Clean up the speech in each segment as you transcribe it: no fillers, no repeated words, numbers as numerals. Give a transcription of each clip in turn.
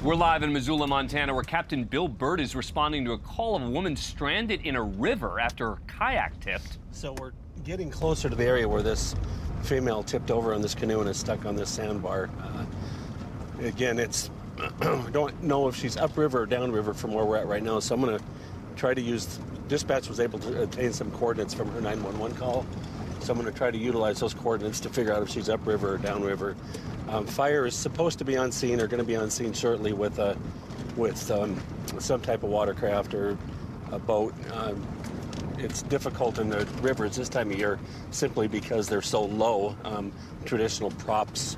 We're live in Missoula, Montana, where Captain Bill Bird is responding to a call of a woman stranded in a river after her kayak tipped. So we're getting closer to the area where this female tipped over on this canoe and is stuck on this sandbar. Again, it's I don't know if she's upriver or downriver from where we're at right now, so I'm going to try to use. Dispatch was able to obtain some coordinates from her 911 call, so I'm going to try to utilize those coordinates to figure out if she's upriver or downriver. Fire is supposed to be on scene or going to be on scene shortly with some type of watercraft or a boat. It's difficult in the rivers this time of year simply because they're so low. Traditional props,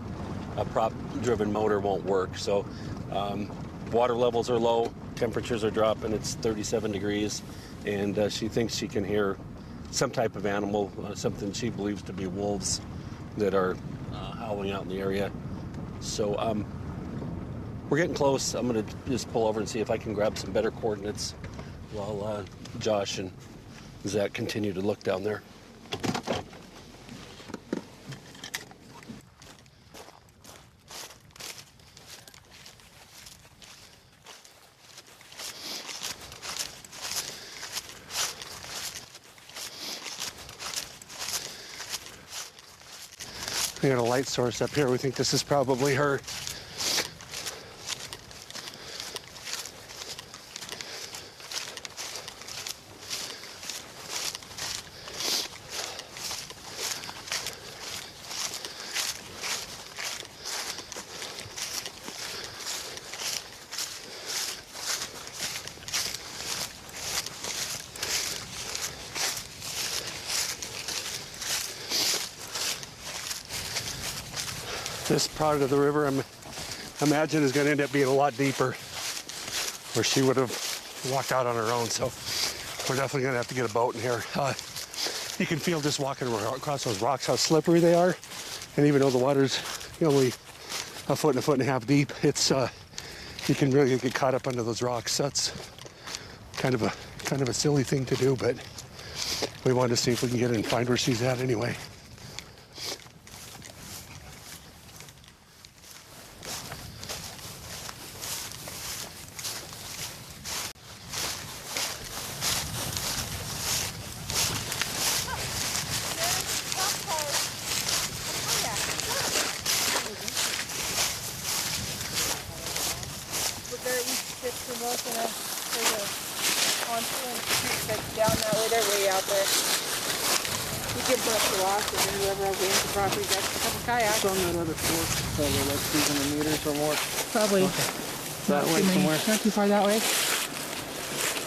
a prop-driven motor won't work. So water levels are low, temperatures are dropping, it's 37 degrees, and she thinks she can hear some type of animal, something she believes to be wolves that are howling out in the area. So we're getting close. I'm going to just pull over and see if I can grab some better coordinates while Josh and Zach continue to look down there. We got a light source up here. We think this is probably her. This part of the river, I imagine, is going to end up being a lot deeper, where she would have walked out on her own. So we're definitely going to have to get a boat in here. You can feel just walking across those rocks how slippery they are, and even though the water's only a foot and a half deep, it's you can really get caught up under those rocks. That's kind of a silly thing to do, but we wanted to see if we can get in and find where she's at anyway. Down that way, they're way out there. We can brush the rock and then whoever has the empty property got a couple kayaks. On that other floor, probably like 300 meters or more. Probably. Okay. That way somewhere. Not too far that way.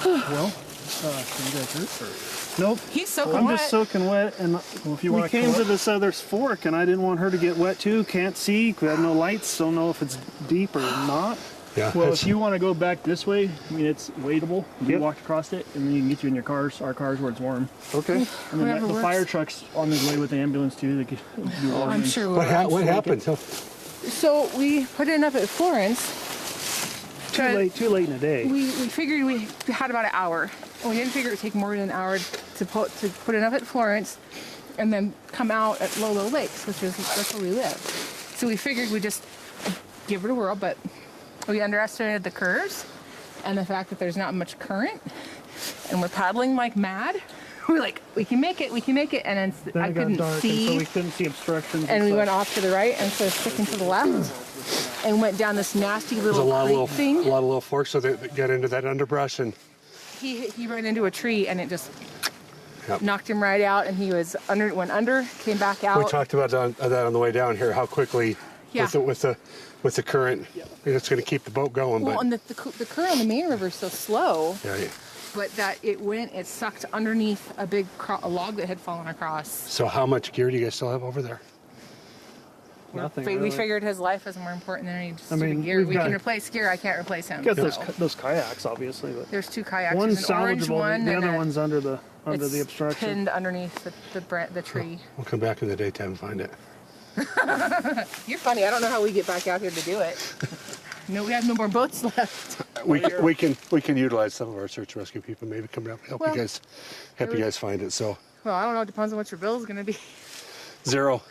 Well, can you guys hurt? Or... Nope. He's soaking I'm wet. just soaking wet, and we came to this other fork, and I didn't want her to get wet too. Can't see. We have no lights. Don't know if it's deep or not. Yeah. Well, if you want to go back this way, I mean, it's wadeable. You walk across it, and then you can get you in your cars, our cars, where it's warm. Okay. And then the fire truck's on the way with the ambulance, too. They could do all I'm sure What happened? So we put it up at Florence. Too late in the day. We figured we had about an hour. And we didn't figure it would take more than an hour to put it up at Florence and then come out at Lolo Lakes, that's where we live. So we figured we'd just give it a whirl, but we underestimated the curves and the fact that there's not much current, and we're paddling like mad. We're like, we can make it, and then I couldn't see. So we couldn't see obstructions. And we went off to the right instead of sticking to the left, and went down this nasty little creek thing. A lot of little forks, so they get into that underbrush, and he ran into a tree, and it just knocked him right out, and he went under, came back out. We talked about that on the way down here, how quickly with the current, it's going to keep the boat going. Well, and the current on the main river is so slow. Yeah. But that it sucked underneath a log that had fallen across. So how much gear do you guys still have over there? Nothing. We Really. figured his life was more important than any stupid gear. We can replace gear. I can't replace him. Got those kayaks, obviously. But there's two kayaks. one's There's an orange salvageable. one, The and other one's under the it's obstruction. pinned underneath the tree. We'll come back in the daytime and find it. You're funny. I don't know how we get back out here to do it. No, we have no more boats left. We can utilize some of our search and rescue people. Maybe come down and help you guys find it. So. Well, I don't know. It depends on what your bill is going to be. 0.